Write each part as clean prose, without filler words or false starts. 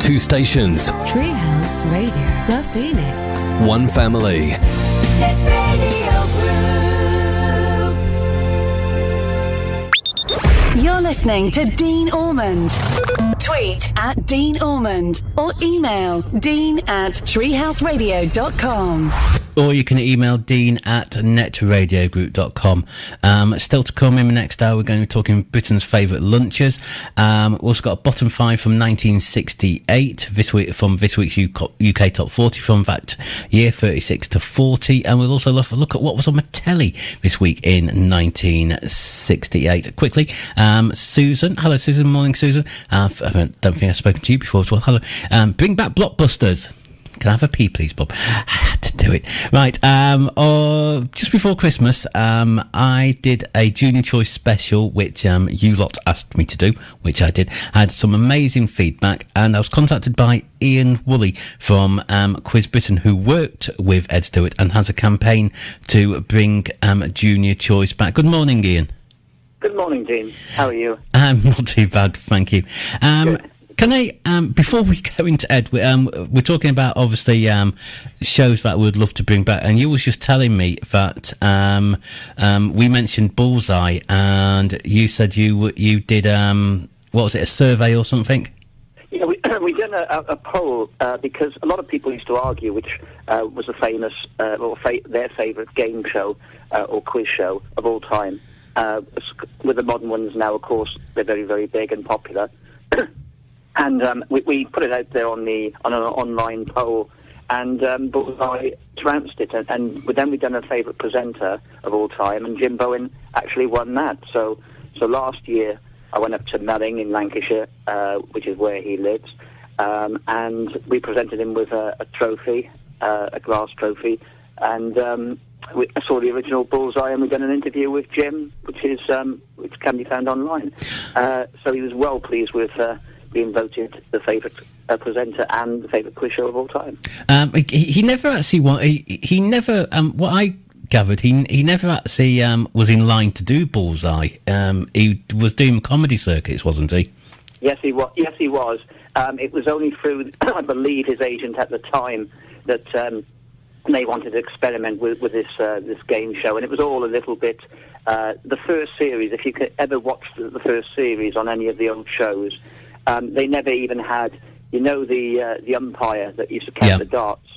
Two stations. Treehouse Radio, The Phoenix. One family. You're listening to Dean Ormond. Tweet at Dean Ormond or email dean@treehouseradio.com. Or you can email dean@netradiogroup.com. Still to come in the next hour, we're going to be talking Britain's favourite lunches. We've also got a bottom five from 1968, this week's UK Top 40 from that year, 36 to 40. And we'll also look at what was on the telly this week in 1968. Quickly, Susan. Hello, Susan. Morning, Susan. I don't think I've spoken to you before as well. Hello. Bring back blockbusters. Can I have a pee, please, Bob? I had to do it. Right, just before Christmas, I did a Junior Choice special, which you lot asked me to do, which I did. I had some amazing feedback, and I was contacted by Ian Woolley from Quiz Britain, who worked with Ed Stewart and has a campaign to bring Junior Choice back. Good morning, Ian. Good morning, Dean. How are you? Not too bad, thank you. Good. Can I, before we go into Ed, we're talking about, obviously, shows that we'd love to bring back, and you was just telling me that we mentioned Bullseye, and you said you did, what was it, a survey or something? Yeah, we did a poll, because a lot of people used to argue which was a famous, their favourite game show or quiz show of all time. With the modern ones now, of course, they're very, very big and popular. And we put it out there on an online poll, and Bullseye trounced it. And then we've done a favourite presenter of all time, and Jim Bowen actually won that. So last year I went up to Melling in Lancashire, which is where he lives, and we presented him with a trophy, a glass trophy, and I saw the original Bullseye, and we've done an interview with Jim, which can be found online. So he was well pleased with being voted the favourite presenter and the favourite quiz show of all time. He never actually he never what I gathered, he never actually was in line to do Bullseye. He was doing comedy circuits, wasn't he? Yes, he was. It was only through, I believe, his agent at the time that they wanted to experiment with this game show, and it was all a little bit. The first series, if you could ever watch the first series on any of the old shows, they never even had, the umpire that used to count the darts.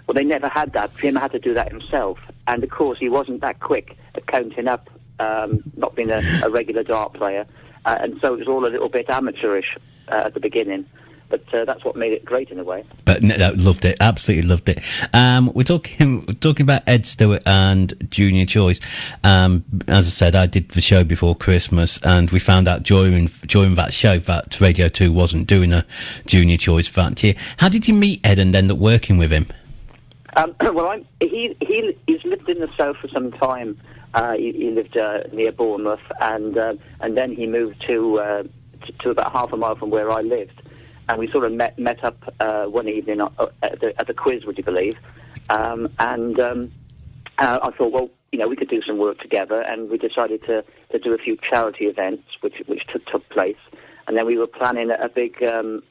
Well, they never had that. Jim had to do that himself, and of course he wasn't that quick at counting up, not being a regular dart player, and so it was all a little bit amateurish at the begining. But that's what made it great in a way. But no, loved it, absolutely loved it. We're talking about Ed Stewart and Junior Choice. As I said, I did the show before Christmas, and we found out during that show that Radio 2 wasn't doing a Junior Choice that year. How did you meet Ed and end up working with him? Well, he's lived in the south for some time. He lived near Bournemouth, and then he moved to about half a mile from where I lived. And we sort of met up one evening at the quiz, would you believe? I thought, well, we could do some work together, and we decided to do a few charity events, which took place. And then we were planning a big a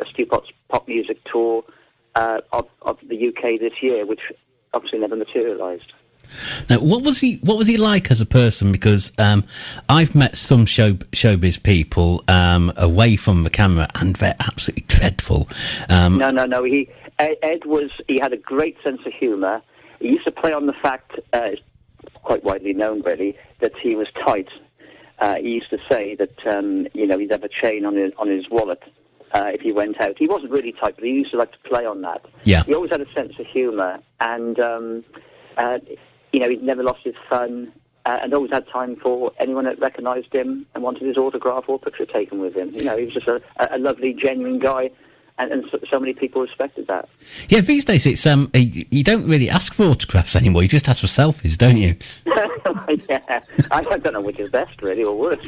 Stewpot's pop music tour of the UK this year, which obviously never materialised. Now, what was he like as a person? Because I've met some showbiz people away from the camera, and they're absolutely dreadful. No. Ed had a great sense of humour. He used to play on the fact, it's quite widely known really, that he was tight. He used to say that he'd have a chain on his wallet if he went out. He wasn't really tight, but he used to like to play on that. Yeah. He always had a sense of humour, and he'd never lost his fun, and always had time for anyone that recognised him and wanted his autograph or picture taken with him. He was just a lovely, genuine guy, and so many people respected that. Yeah, these days it's you don't really ask for autographs anymore. You just ask for selfies, don't you? Yeah, I don't know which is best, really, or worse.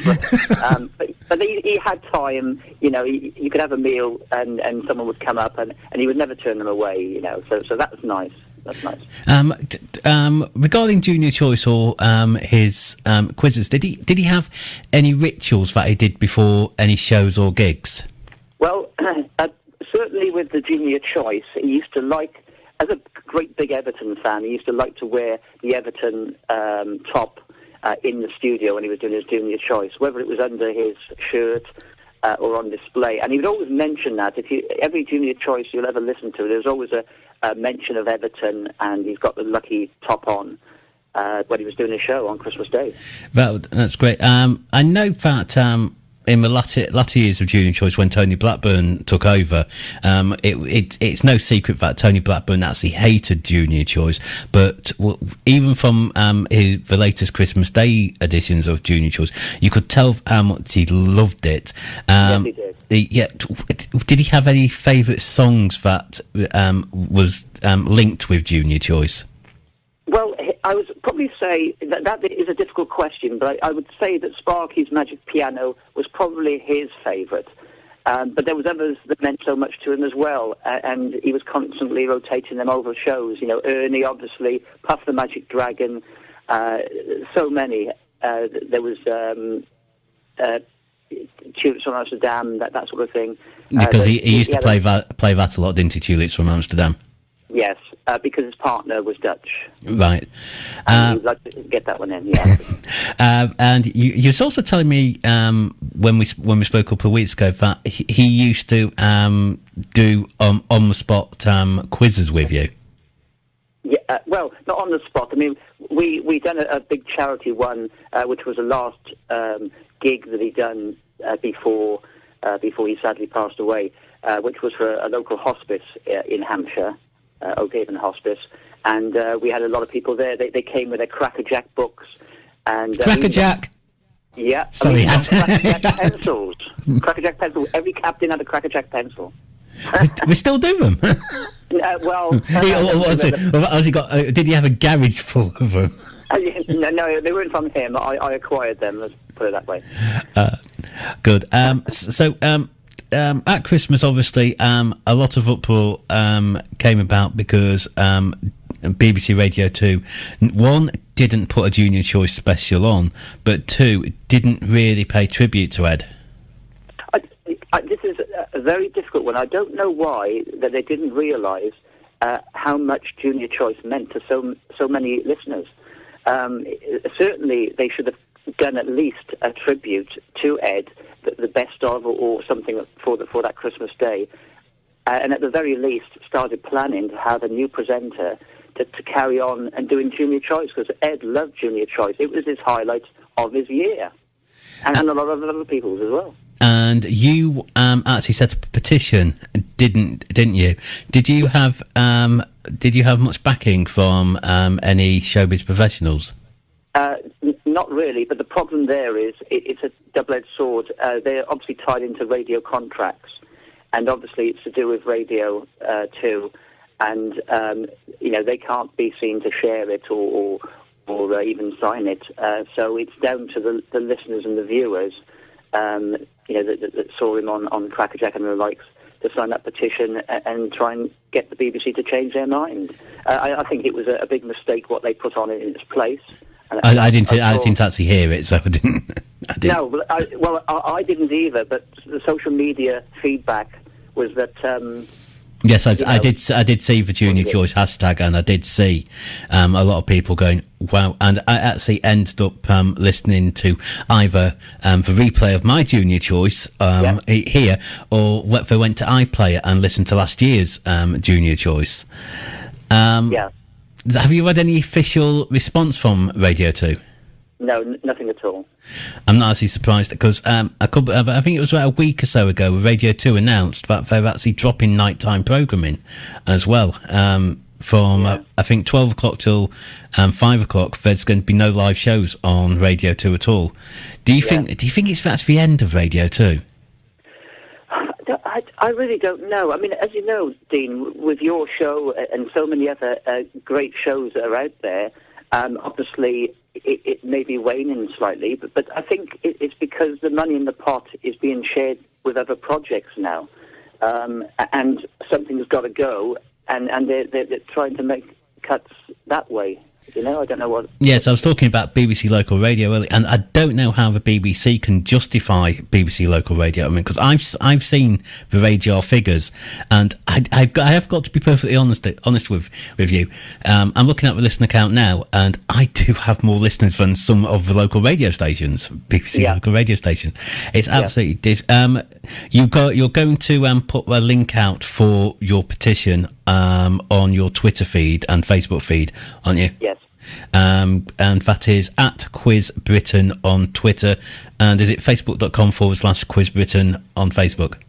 But he had time. You could have a meal, and someone would come up, and he would never turn them away. So that's nice. That's nice. Regarding Junior Choice or his quizzes, did he have any rituals that he did before any shows or gigs? Well, certainly with the Junior Choice, he used to like, as a great big Everton fan, he used to like to wear the Everton top in the studio when he was doing his Junior Choice, whether it was under his shirt or on display. And he would always mention that. Every Junior Choice you'll ever listen to, there's always a mention of Everton, and he's got the lucky top on when he was doing his show on Christmas Day. That's great. I know that in the latter years of Junior Choice, when Tony Blackburn took over, it's no secret that Tony Blackburn actually hated Junior Choice. But even from the latest Christmas Day editions of Junior Choice, you could tell how much he loved it. Yes, he did. Did he have any favourite songs that was linked with Junior Choice? Well, I would probably say that is a difficult question, but I would say that Sparky's Magic Piano was probably his favourite. But there was others that meant so much to him as well, and he was constantly rotating them over shows. You know, Ernie, obviously, Puff the Magic Dragon, so many. There was Tulips from Amsterdam, that sort of thing. Because he used to play that a lot, didn't he, Tulips from Amsterdam? Yes, because his partner was Dutch. Right. And he'd like to get that one in, yeah. And you was also telling me when we spoke a couple of weeks ago that he used to do on-the-spot quizzes with you. Yeah, well, not on the spot. I mean, we done a big charity one, which was the last gig that he'd done before he sadly passed away, which was for a local hospice in Hampshire. O'Haven Hospice, and we had a lot of people there. They came with their Cracker Jack books. And Cracker Jack? Yeah. Sorry, Cracker Jack pencils. Cracker Jack pencils. Every captain had a Cracker Jack pencil. We still do them? Has he got? Did he have a garage full of them? No, they weren't from him. I acquired them, let's put it that way. Good. At Christmas, obviously, a lot of uproar came about because BBC Radio 2, one, didn't put a Junior Choice special on, but two, didn't really pay tribute to Ed. This is a very difficult one. I don't know why that they didn't realise how much Junior Choice meant to so many listeners. Certainly, they should have done at least a tribute to Ed, the best of or something for that Christmas Day, and at the very least started planning to have a new presenter to carry on and doing Junior Choice, because Ed loved Junior Choice. It was his highlight of his year, and a lot of other people's as well. And you actually set up a petition, didn't you? Did you have much backing from any showbiz professionals? Not really, but the problem there is it's a double-edged sword. They're obviously tied into radio contracts, and obviously it's to do with radio too. And they can't be seen to share it or even sign it. So it's down to the listeners and the viewers, that saw him on Cracker Jack and the likes, to sign that petition and try and get the BBC to change their mind. I think it was a big mistake what they put on it in its place. I didn't actually hear it, so I didn't. No, I didn't either. But the social media feedback was that. Yes, I did see the Junior Choice hashtag, and I did see a lot of people going, wow. And I actually ended up listening to either the replay of my Junior Choice here, or if they went to iPlayer and listened to last year's Junior Choice. Have you had any official response from Radio 2? No, nothing at all. I'm not actually surprised, because I think it was about a week or so ago, Radio 2 announced that they're actually dropping nighttime programming as well. From I think 12 o'clock till 5 o'clock, there's going to be no live shows on Radio 2 at all. Do you think that's the end of Radio 2? I really don't know. I mean, as you know, Dean, with your show and so many other great shows that are out there, obviously it may be waning slightly, but I think it's because the money in the pot is being shared with other projects now, and something's got to go, and they're trying to make cuts that way. You know, I don't know what... Yes, I was talking about BBC Local Radio earlier, and I don't know how the BBC can justify BBC Local Radio. I mean, because I've seen the radar figures, and I have got to be perfectly honest with you. I'm looking at the listener count now, and I do have more listeners than some of the local radio stations, BBC Local Radio stations. It's absolutely... You're going to put a link out for your petition on your Twitter feed and Facebook feed, aren't you? Yes. And that is at Quiz Britain on Twitter. And is it facebook.com/Quiz Britain on Facebook?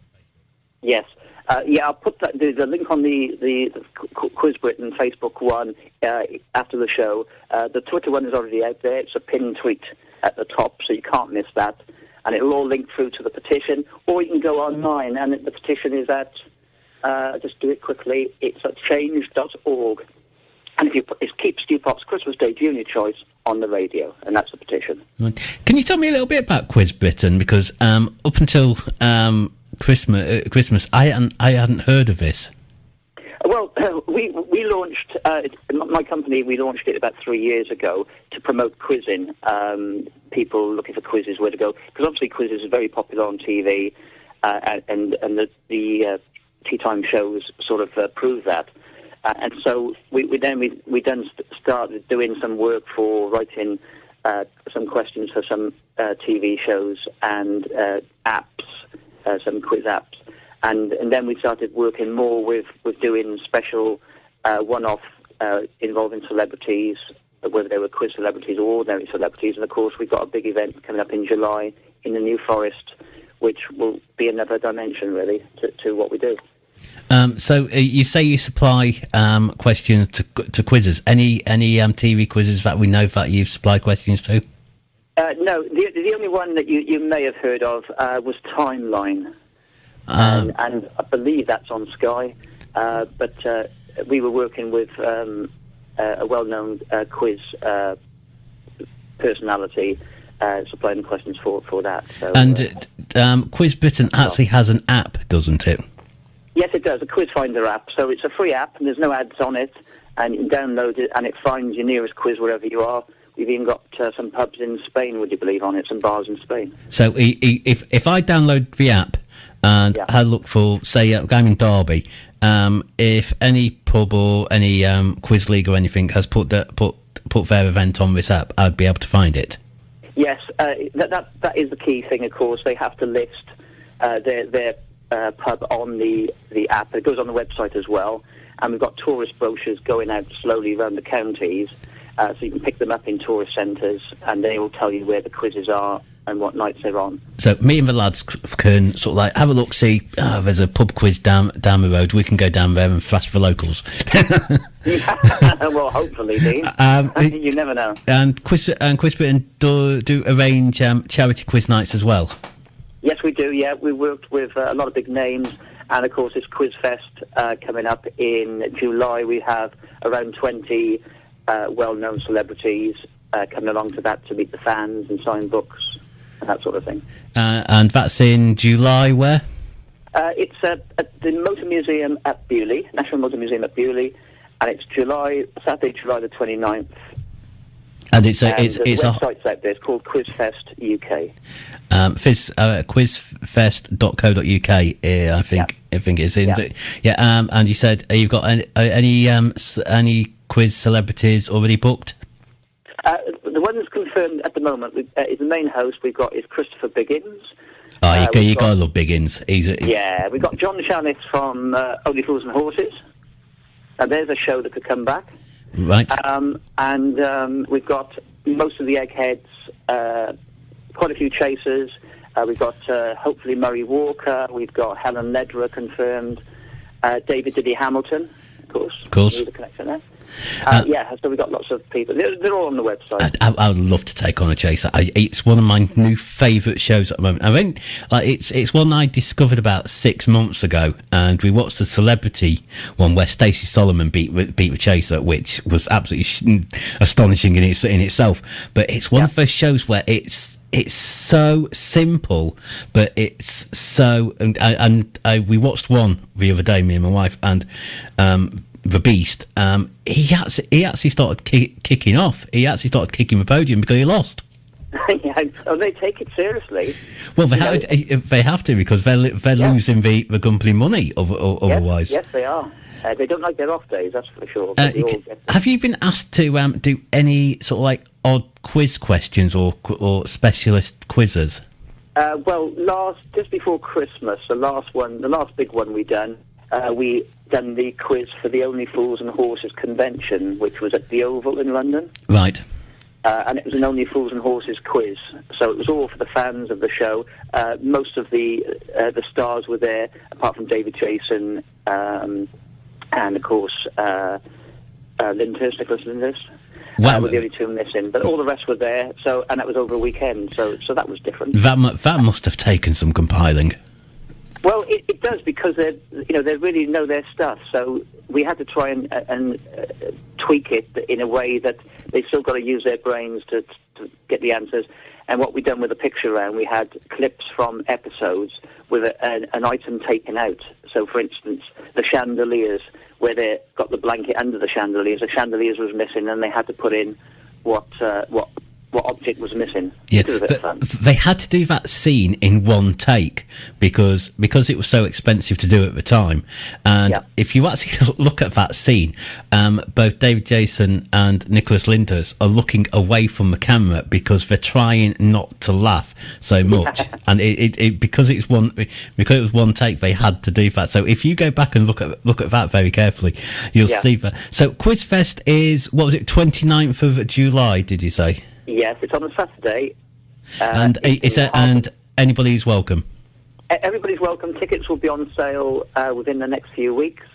Yes. I'll put the link on the Quiz Britain Facebook one after the show. The Twitter one is already out there. It's a pinned tweet at the top, so you can't miss that. And it'll all link through to the petition. Or you can go online, and the petition is at, just do it quickly, it's at change.org. And if you keep Stewpot's Christmas Day Junior Choice on the radio, and that's the petition. Can you tell me a little bit about Quiz Britain? Because up until Christmas, I hadn't heard of this. Well, we launched my company. We launched it about 3 years ago to promote quizzing. People looking for quizzes, where to go, because obviously quizzes are very popular on TV, and the tea time shows sort of prove that. And so we started doing some work for writing some questions for some TV shows and apps, some quiz apps. And then we started working more with doing special one-off involving celebrities, whether they were quiz celebrities or ordinary celebrities. And, of course, we've got a big event coming up in July in the New Forest, which will be another dimension, really, to what we do. So you say you supply questions to quizzes. Any TV quizzes that we know that you've supplied questions to? No, the only one that you may have heard of was Timeline, and I believe that's on Sky. But we were working with a well-known quiz personality, supplying the questions for that. So, and Quiz Britain actually has an app, doesn't it? Yes, it does, a quiz finder app. So it's a free app, and there's no ads on it, and you can download it, and it finds your nearest quiz wherever you are. We've even got some pubs in Spain, would you believe, on it, some bars in Spain. So if I download the app and I look for, say, I'm in Derby, if any pub or any quiz league or anything has put their event on this app, I'd be able to find it? Yes, that is the key thing, of course. They have to list their pub on the app. It goes on the website as well, and we've got tourist brochures going out slowly around the counties, so you can pick them up in tourist centres, and they will tell you where the quizzes are and what nights they're on. So me and the lads can sort of like have a look, see there's a pub quiz down the road, we can go down there and flash for locals. Well, hopefully, Dean. You never know. And Quiz Britain do arrange charity quiz nights as well? Yes, we do, yeah. We worked with a lot of big names, and, of course, it's Quiz Fest coming up in July. We have around 20 well-known celebrities coming along to that to meet the fans and sign books and that sort of thing. And that's in July where? It's at the Motor Museum at Bewley, National Motor Museum at Bewley, and it's Saturday, July the 29th. And it's a website's out there. It's called QuizFest UK. Quizfest.co.uk. I think it's in. Yeah. And you said you've got any quiz celebrities already booked? The one that's confirmed at the moment is the main host. We've got is Christopher Biggins. Oh, you gotta love Biggins. We've got John Shannis from Only Fools and Horses. There's a show that could come back. Right. And we've got most of the eggheads, quite a few chasers. We've got hopefully Murray Walker. We've got Helen Lederer confirmed. David Diddy Hamilton, of course. Of course. The connection there. So we've got lots of people. They're all on the website. I would love to take on a chaser. It's one of my new favourite shows at the moment. I mean, it's one I discovered about 6 months ago, and we watched the celebrity one where Stacey Solomon beat the chaser, which was absolutely astonishing in itself. But it's one of those shows where it's so simple, but it's so. And we watched one the other day, me and my wife, and the beast, he actually started kicking off. He actually started kicking the podium because he lost. Yeah, they take it seriously. Well, they have to because they're losing the company money otherwise. Yes, they are. They don't like their off days, that's for sure. Have you been asked to do any sort of like odd quiz questions or specialist quizzes? Well, just before Christmas, the last big one we done the quiz for the Only Fools and Horses convention, which was at the Oval in London. Right. And it was an Only Fools and Horses quiz, so it was all for the fans of the show. Most of the stars were there, apart from David Jason, and of course Nicholas Lyndhurst. Wow. Were the only two missing, but all the rest were there. So, and that was over a weekend, so that was different. That must have taken some compiling. Well, it does, because they really know their stuff. So we had to try and tweak it in a way that they've still got to use their brains to get the answers. And what we've done with the picture round, we had clips from episodes with an item taken out. So, for instance, the chandeliers, where they got the blanket under the chandeliers was missing, and they had to put in what object was missing. Yeah, they had to do that scene in one take because it was so expensive to do at the time. And if you actually look at that scene, both David Jason and Nicholas Lyndhurst are looking away from the camera because they're trying not to laugh so much. And because it was one take, they had to do that. So if you go back and look at that very carefully, you'll see that. So Quizfest is, what was it, 29th of July? Did you say? Yes, it's on a Saturday. And anybody's welcome? Everybody's welcome. Tickets will be on sale within the next few weeks.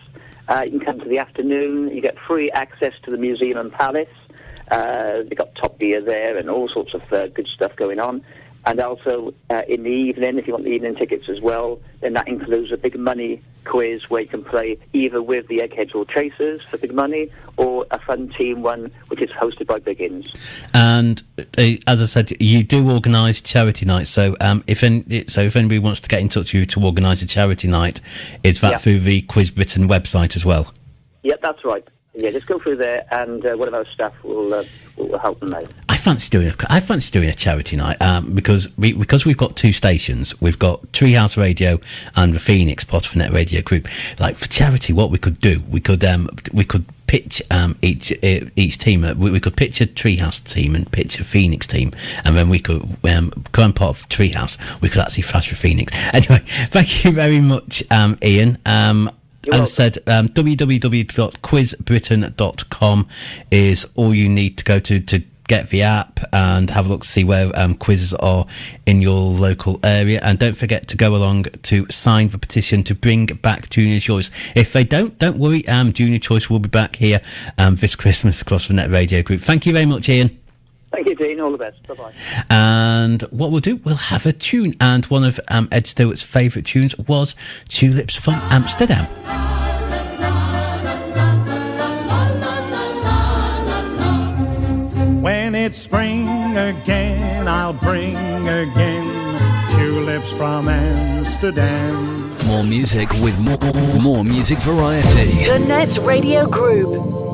You can come to the afternoon. You get free access to the museum and palace. They've got top beer there and all sorts of good stuff going on. And also in the evening, if you want the evening tickets as well, then that includes a big money quiz where you can play either with the Eggheads or Chasers for big money, or a fun team one which is hosted by Biggins. And as I said, you do organise charity nights. So if anybody wants to get in touch with you to organise a charity night, is that through the Quiz Britain website as well? Yep, that's right. Yeah, just go through there, and one of our staff will help them out. I fancy doing a charity night because we've got two stations. We've got Treehouse Radio and the Phoenix Pod for Net Radio Group. Like, for charity, what we could do, we could pitch each team. We could pitch a Treehouse team and pitch a Phoenix team, and then we could go on part of Treehouse. We could actually flash for Phoenix. Anyway, thank you very much, Ian. As I said, www.quizbritain.com is all you need to go to get the app and have a look to see where quizzes are in your local area. And don't forget to go along to sign the petition to bring back Junior Choice. If they don't worry, Junior Choice will be back here this Christmas across the Net Radio Group. Thank you very much, Ian. Thank you, Dean. All the best. Bye-bye. And what we'll do, we'll have a tune. And one of Ed Stewart's favourite tunes was Tulips from Amsterdam. When it's spring again, I'll bring again tulips from Amsterdam. More music with more music variety. The Net Radio Group.